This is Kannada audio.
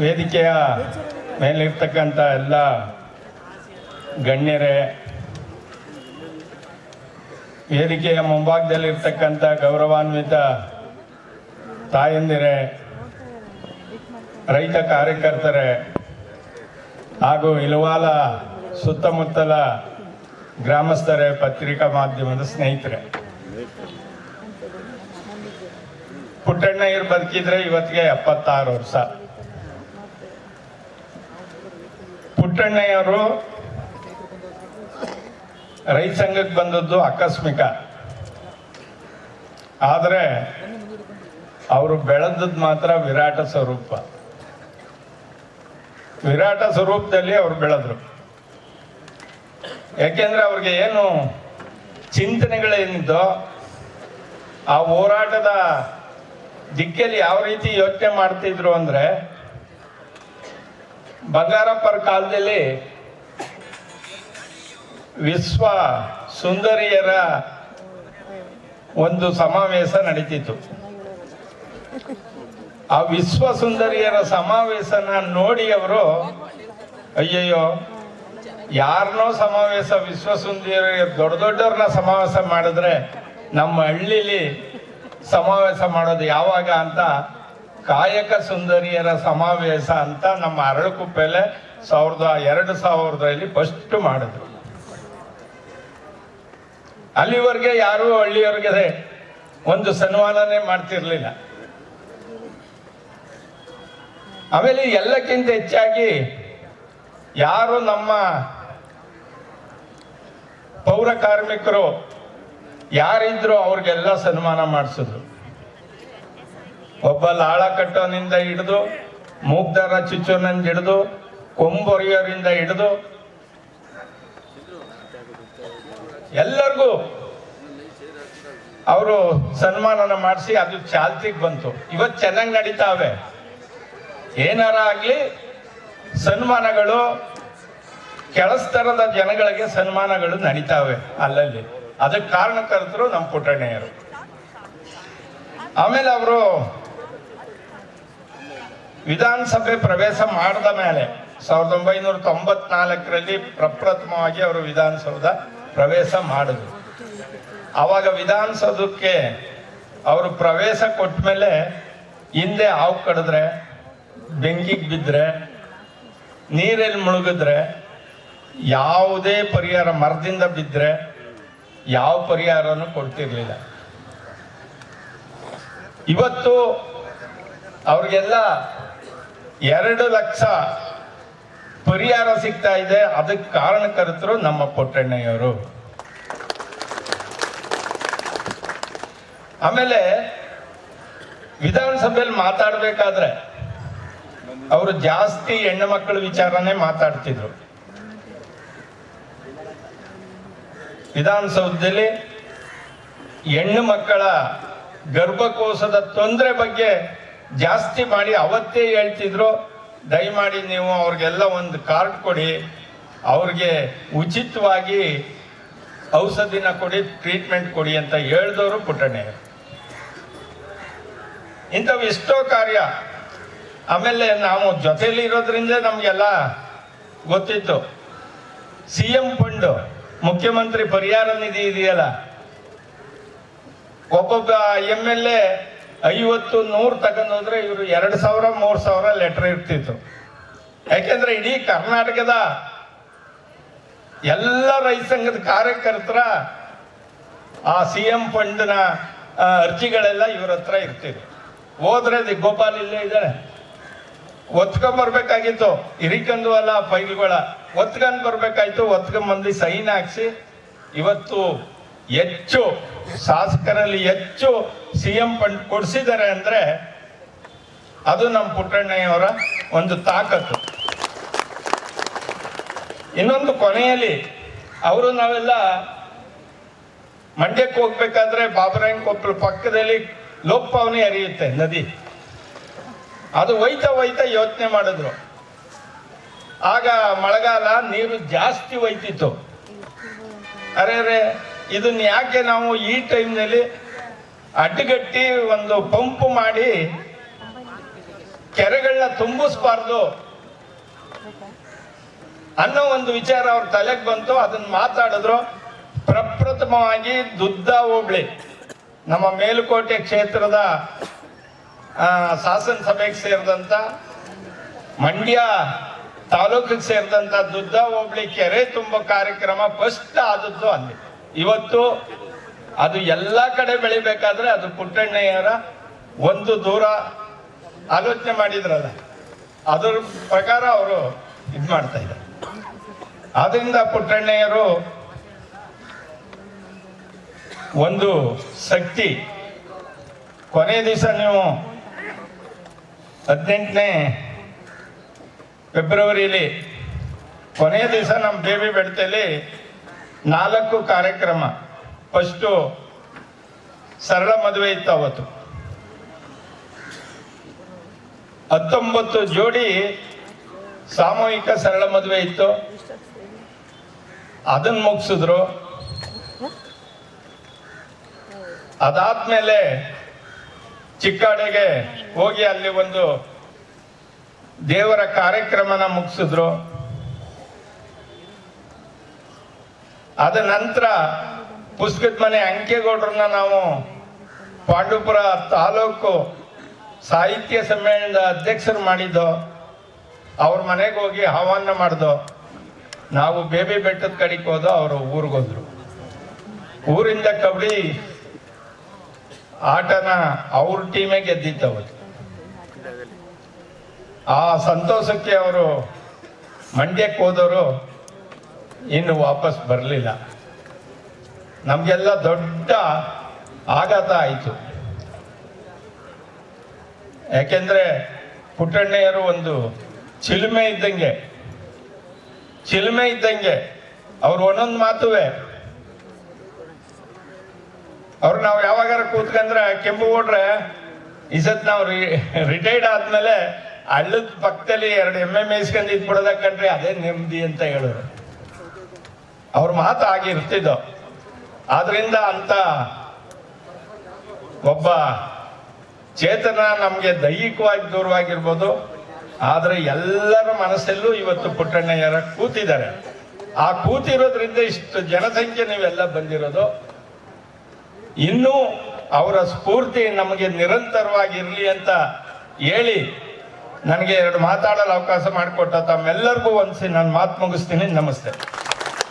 ವೇದಿಕೆಯ ಮೇಲಿರ್ತಕ್ಕಂಥ ಎಲ್ಲ ಗಣ್ಯರೇ, ವೇದಿಕೆಯ ಮುಂಭಾಗದಲ್ಲಿರ್ತಕ್ಕಂಥ ಗೌರವಾನ್ವಿತ ತಾಯಂದಿರೇ, ರೈತ ಕಾರ್ಯಕರ್ತರೇ ಹಾಗೂ ಇಲವಾಲ ಸುತ್ತಮುತ್ತಲ ಗ್ರಾಮಸ್ಥರೇ, ಪತ್ರಿಕಾ ಮಾಧ್ಯಮದ ಸ್ನೇಹಿತರೆ, ಪುಟ್ಟಣ್ಣಯ್ಯರು ಬದುಕಿದ್ರೆ ಇವತ್ತಿಗೆ 76 ವರ್ಷ. ಪುಟ್ಟಣ್ಣಯ್ಯವರು ರೈತ ಸಂಘಕ್ಕೆ ಬಂದದ್ದು ಆಕಸ್ಮಿಕ. ಆದರೆ ಅವರು ಬೆಳೆದದ್ದು ಮಾತ್ರ ವಿರಾಟ ಸ್ವರೂಪ. ವಿರಾಟ ಸ್ವರೂಪದಲ್ಲಿ ಅವರು ಬೆಳೆದ್ರು. ಯಾಕೆಂದ್ರೆ ಅವ್ರಿಗೆ ಏನು ಚಿಂತನೆಗಳೇನಿದ್ದೋ ಆ ಹೋರಾಟದ ದಿಕ್ಕಲ್ಲಿ ಯಾವ ರೀತಿ ಯೋಚನೆ ಮಾಡ್ತಿದ್ರು ಅಂದ್ರೆ, ಬಂಗಾರಪ್ಪರ ಕಾಲದಲ್ಲಿ ವಿಶ್ವ ಸುಂದರಿಯರ ಒಂದು ಸಮಾವೇಶ ನಡೀತಿತ್ತು. ಆ ವಿಶ್ವ ಸುಂದರಿಯರ ಸಮಾವೇಶನ ನೋಡಿ ಅವರು, ಅಯ್ಯಯ್ಯೋ, ಯಾರನ್ನೋ ಸಮಾವೇಶ, ವಿಶ್ವ ಸುಂದರಿಯರ ದೊಡ್ಡ ದೊಡ್ಡವ್ರನ್ನ ಸಮಾವೇಶ ಮಾಡಿದ್ರೆ ನಮ್ಮ ಹಳ್ಳಿಲಿ ಸಮಾವೇಶ ಮಾಡೋದು ಯಾವಾಗ ಅಂತ ಕಾಯಕ ಸುಂದರಿಯರ ಸಮಾವೇಶ ಅಂತ ನಮ್ಮ ಅರಳಕುಪ್ಪೆಲೆ 2000 ಫಸ್ಟ್ ಮಾಡಿದ್ರು. ಅಲ್ಲಿವರೆಗೆ ಯಾರು ಹಳ್ಳಿಯವ್ರಿಗೆ ಒಂದು ಸನ್ಮಾನನೇ ಮಾಡ್ತಿರ್ಲಿಲ್ಲ. ಆಮೇಲೆ ಎಲ್ಲಕ್ಕಿಂತ ಹೆಚ್ಚಾಗಿ ಯಾರು ನಮ್ಮ ಪೌರ ಕಾರ್ಮಿಕರು ಯಾರಿದ್ರು ಅವ್ರಿಗೆಲ್ಲ ಸನ್ಮಾನ ಮಾಡಿಸಿದ್ರು. ಒಬ್ಬ ಲಾಳ ಕಟ್ಟೋನಿಂದ ಹಿಡಿದು, ಮೂಗ್ದಾರ ಚುಚ್ಚೋನಿಂದ ಹಿಡಿದು, ಕೊಂಬೊರಿಯೋರಿಂದ ಹಿಡಿದು ಎಲ್ಲರಿಗೂ ಅವರು ಸನ್ಮಾನನ ಮಾಡಿಸಿ ಅದು ಚಾಲ್ತಿಗೆ ಬಂತು. ಇವತ್ತು ಚೆನ್ನಾಗಿ ನಡೀತಾವೆ. ಏನಾರ ಆಗ್ಲಿ ಸನ್ಮಾನಗಳು, ಕೆಳಸ್ತರದ ಜನಗಳಿಗೆ ಸನ್ಮಾನಗಳು ನಡೀತಾವೆ ಅಲ್ಲಲ್ಲಿ. ಅದಕ್ಕೆ ಕಾರಣಕರ್ತರು ನಮ್ಮ ಪುಟ್ಟಣ್ಣಯ್ಯರು. ಆಮೇಲೆ ಅವರು ವಿಧಾನಸಭೆ ಪ್ರವೇಶ ಮಾಡಿದ ಮೇಲೆ 1994ರಲ್ಲಿ ಪ್ರಪ್ರಥಮವಾಗಿ ಅವರು ವಿಧಾನಸೌಧ ಪ್ರವೇಶ ಮಾಡಿದ್ರು. ಆವಾಗ ವಿಧಾನಸೌಧಕ್ಕೆ ಅವರು ಪ್ರವೇಶ ಕೊಟ್ಟ ಮೇಲೆ ಹಿಂದೆ ಹಾವು ಕಡಿದ್ರೆ, ಬೆಂಕಿಗೆ ಬಿದ್ದರೆ, ನೀರಲ್ಲಿ ಮುಳುಗಿದ್ರೆ ಯಾವುದೇ ಪರಿಹಾರ, ಮರದಿಂದ ಬಿದ್ದರೆ ಯಾವ ಪರಿಹಾರನೂ ಕೊಡ್ತಿರ್ಲಿಲ್ಲ. ಇವತ್ತು ಅವ್ರಿಗೆಲ್ಲ 2 ಲಕ್ಷ ಪರಿಹಾರ ಸಿಗ್ತಾ ಇದೆ. ಅದಕ್ಕೆ ಕಾರಣಕರ್ತರು ನಮ್ಮ ಪುಟ್ಟಣ್ಣಯ್ಯವರು. ಆಮೇಲೆ ವಿಧಾನಸಭೆಯಲ್ಲಿ ಮಾತಾಡ್ಬೇಕಾದ್ರೆ ಅವರು ಜಾಸ್ತಿ ಹೆಣ್ಣು ಮಕ್ಕಳ ವಿಚಾರನೇ ಮಾತಾಡ್ತಿದ್ರು. ವಿಧಾನಸೌಧದಲ್ಲಿ ಹೆಣ್ಣು ಮಕ್ಕಳ ಗರ್ಭಕೋಶದ ತೊಂದರೆ ಬಗ್ಗೆ ಜಾಸ್ತಿ ಮಾಡಿ ಅವತ್ತೇ ಹೇಳ್ತಿದ್ರು, ದಯಮಾಡಿ ನೀವು ಅವ್ರಿಗೆಲ್ಲ ಒಂದು ಕಾರ್ಡ್ ಕೊಡಿ, ಅವ್ರಿಗೆ ಉಚಿತವಾಗಿ ಔಷಧಿನ ಕೊಡಿ, ಟ್ರೀಟ್ಮೆಂಟ್ ಕೊಡಿ ಅಂತ ಹೇಳಿದವರು ಪುಟ್ಟಣ್ಣಯ್ಯ. ಇಂಥವು ಎಷ್ಟೋ ಕಾರ್ಯ. ಆಮೇಲೆ ನಾವು ಜೊತೆಲಿ ಇರೋದ್ರಿಂದ ನಮಗೆಲ್ಲ ಗೊತ್ತಿತ್ತು. CM ಫಂಡ್, ಮುಖ್ಯಮಂತ್ರಿ ಪರಿಹಾರ ನಿಧಿ ಇದೆಯಲ್ಲ, ಒಬ್ಬೊಬ್ಬ MLA 50-100 ತಗೊಂಡೋದ್ರೆ ಇವರು 2000-3000 ಲೆಟರ್ ಇರ್ತಿತ್ತು. ಯಾಕೆಂದ್ರೆ ಇಡೀ ಕರ್ನಾಟಕದ ಎಲ್ಲ ರೈತ ಸಂಘದ ಕಾರ್ಯಕರ್ತರ ಆ CM ಫಂಡ್ನ ಅರ್ಜಿಗಳೆಲ್ಲ ಇವ್ರ ಹತ್ರ ಇರ್ತಿದ್ರು. ಹೋದ್ರೆ ಗೋಪಾಲ್ ಇಲ್ಲೇ ಇದ್ದಾರೆ, ಒತ್ಕೊಂಡ್ಬರ್ಬೇಕಾಗಿತ್ತು. ಹಿರಿಕಂದು ಅಲ್ಲ ಫೈಲ್ಗಳ ಒತ್ಕೊಂಡ್ ಬರ್ಬೇಕಾಯ್ತು. ಒತ್ಕೊಂಡ್ಬಂದು ಸೈನ್ ಹಾಕ್ಸಿ ಇವತ್ತು ಹೆಚ್ಚು ಶಾಸಕರಲ್ಲಿ ಹೆಚ್ಚು CM ಫಂಡ್ ಕೊಡಿಸಿದ್ದಾರೆ ಅಂದ್ರೆ ಅದು ನಮ್ಮ ಪುಟ್ಟಣ್ಣಯ್ಯವರ ಒಂದು ತಾಕತ್ತು. ಇನ್ನೊಂದು, ಕೊನೆಯಲ್ಲಿ ಅವರು ನಾವೆಲ್ಲ ಮಂಡ್ಯಕ್ಕೆ ಹೋಗ್ಬೇಕಾದ್ರೆ ಬಾಬರಾಯನಕೊಪ್ಪಲ ಪಕ್ಕದಲ್ಲಿ ಲೋಕಪಾವನಿ ಹರಿಯುತ್ತೆ ನದಿ. ಅದು ಒಯ್ತಾ ಯೋಚನೆ ಮಾಡಿದ್ರು. ಆಗ ಮಳೆಗಾಲ, ನೀರು ಜಾಸ್ತಿ ಒಯ್ತಿತ್ತು. ಅರೆ ಇದನ್ನ ಯಾಕೆ ನಾವು ಈ ಟೈಮ್ನಲ್ಲಿ ಅಡ್ಡಗಟ್ಟಿ ಒಂದು ಪಂಪ್ ಮಾಡಿ ಕೆರೆಗಳನ್ನ ತುಂಬಿಸ್ಬಾರ್ದು ಅನ್ನೋ ಒಂದು ವಿಚಾರ ಅವ್ರ ತಲೆಗೆ ಬಂತು. ಅದನ್ನ ಮಾತಾಡಿದ್ರು. ಪ್ರಪ್ರಥಮವಾಗಿ ದುದ್ದ ಹೋಬಳಿ ನಮ್ಮ ಮೇಲುಕೋಟೆ ಕ್ಷೇತ್ರದ ಶಾಸನ ಸಭೆಗೆ ಸೇರಿದಂತ, ಮಂಡ್ಯ ತಾಲೂಕಿಗೆ ಸೇರಿದಂತ ದುದ್ದ ಹೋಬಳಿ ಕೆರೆ ತುಂಬೋ ಕಾರ್ಯಕ್ರಮ ಫಸ್ಟ್ ಆದದ್ದು ಅಲ್ಲಿ. ಇವತ್ತು ಅದು ಎಲ್ಲ ಕಡೆ ಬೆಳಿಬೇಕಾದ್ರೆ ಅದು ಪುಟ್ಟಣ್ಣಯ್ಯರ ಒಂದು ದೂರ ಆಲೋಚನೆ ಮಾಡಿದ್ರಲ್ಲ, ಅದರ ಪ್ರಕಾರ ಅವರು ಇದು ಮಾಡ್ತಾ ಇದ್ದಾರೆ. ಆದ್ರಿಂದ ಪುಟ್ಟಣ್ಣಯ್ಯರು ಒಂದು ಶಕ್ತಿ. ಕೊನೆ ದಿವಸ ನೀವು 18ನೇ ಫೆಬ್ರವರಿಲಿ ಕೊನೆ ದಿವಸ ನಮ್ಮ ಬೇಬಿ ಬೆಡ್ತಲ್ಲಿ 4 ಕಾರ್ಯಕ್ರಮ. ಫಸ್ಟು ಸರಳ ಮದುವೆ ಇತ್ತು. ಅವತ್ತು 19 ಜೋಡಿ ಸಾಮೂಹಿಕ ಸರಳ ಮದುವೆ ಇತ್ತು. ಅದನ್ನ ಮುಗಿಸಿದ್ರು. ಅದಾದ್ಮೇಲೆ ಚಿಕ್ಕಾಡೆಗೆ ಹೋಗಿ ಅಲ್ಲಿ ಒಂದು ದೇವರ ಕಾರ್ಯಕ್ರಮನ ಮುಗಿಸಿದ್ರು. ಅದ ನಂತರ ಪುಸ್ತಕದ ಮನೆ ಅಂಕೇಗೌಡ್ರನ್ನ ನಾವು ಪಾಂಡವಪುರ ತಾಲೂಕು ಸಾಹಿತ್ಯ ಸಮ್ಮೇಳನದ ಅಧ್ಯಕ್ಷರು ಮಾಡಿದ್ದು. ಅವ್ರ ಮನೆಗೆ ಹೋಗಿ ಆಹ್ವಾನ ಮಾಡ್ದು. ನಾವು ಬೇಬಿ ಬೆಟ್ಟದ ಕಡೆಗೆ ಹೋದೋ, ಅವರು ಊರಿಗೋದ್ರು. ಊರಿಂದ ಕಬಡ್ಡಿ ಆಟನ ಅವ್ರ ಟೀಮೇ ಗೆದ್ದಿತ್ತು ಅವತ್ತು. ಆ ಸಂತೋಷಕ್ಕೆ ಅವರು ಮಂಡ್ಯಕ್ಕೆ ಹೋದವರು ಇನ್ನು ವಾಪಸ್ ಬರಲಿಲ್ಲ. ನಮಗೆಲ್ಲ ದೊಡ್ಡ ಆಘಾತ ಆಯಿತು. ಯಾಕೆಂದ್ರೆ ಪುಟ್ಟಣ್ಣಯ್ಯರು ಒಂದು ಚಿಲುಮೆ ಇದ್ದಂಗೆ, ಚಿಲುಮೆ ಇದ್ದಂಗೆ. ಅವ್ರು ಒಂದೊಂದು ಮಾತುವೆ. ಅವ್ರು ನಾವು ಯಾವಾಗಾರ ಕೂತ್ಕಂದ್ರೆ ಕೆಂಪುಗೌಡ್ರೆ ಈ ಸತ್ ನಾವು ರಿಟೈರ್ಡ್ ಆದ್ಮೇಲೆ ಹಳ್ಳದ ಪಕ್ಕದಲ್ಲಿ 2 ಎಮ್ಮೆ ಮೇಯಿಸ್ಕೊಂಡು ಇದ್ಬಿಡೋದ ಕಂಡ್ರೆ ಅದೇ ನೆಮ್ಮದಿ ಅಂತ ಹೇಳೋರು. ಅವ್ರ ಮಾತು ಆಗಿರ್ತಿದ್ದೋ. ಆದ್ರಿಂದ ಅಂತ ಒಬ್ಬ ಚೇತನ ನಮ್ಗೆ ದೈಹಿಕವಾಗಿ ದೂರವಾಗಿರ್ಬೋದು, ಆದ್ರೆ ಎಲ್ಲರ ಮನಸ್ಸಲ್ಲೂ ಇವತ್ತು ಪುಟ್ಟಣ್ಣಯ್ಯರ ಕೂತಿದ್ದಾರೆ. ಆ ಕೂತಿರೋದ್ರಿಂದ ಇಷ್ಟು ಜನಸಂಖ್ಯೆ ನೀವೆಲ್ಲ ಬಂದಿರೋದು. ಇನ್ನೂ ಅವರ ಸ್ಫೂರ್ತಿ ನಮಗೆ ನಿರಂತರವಾಗಿರ್ಲಿ ಅಂತ ಹೇಳಿ ನನಗೆ 2 ಮಾತಾಡಲು ಅವಕಾಶ ಮಾಡಿಕೊಟ್ಟ ತಮ್ಮೆಲ್ಲರಿಗೂ ಒಂದ್ಸಿ ನಾನು ಮಾತು ಮುಗಿಸ್ತೀನಿ. ನಮಸ್ತೆ.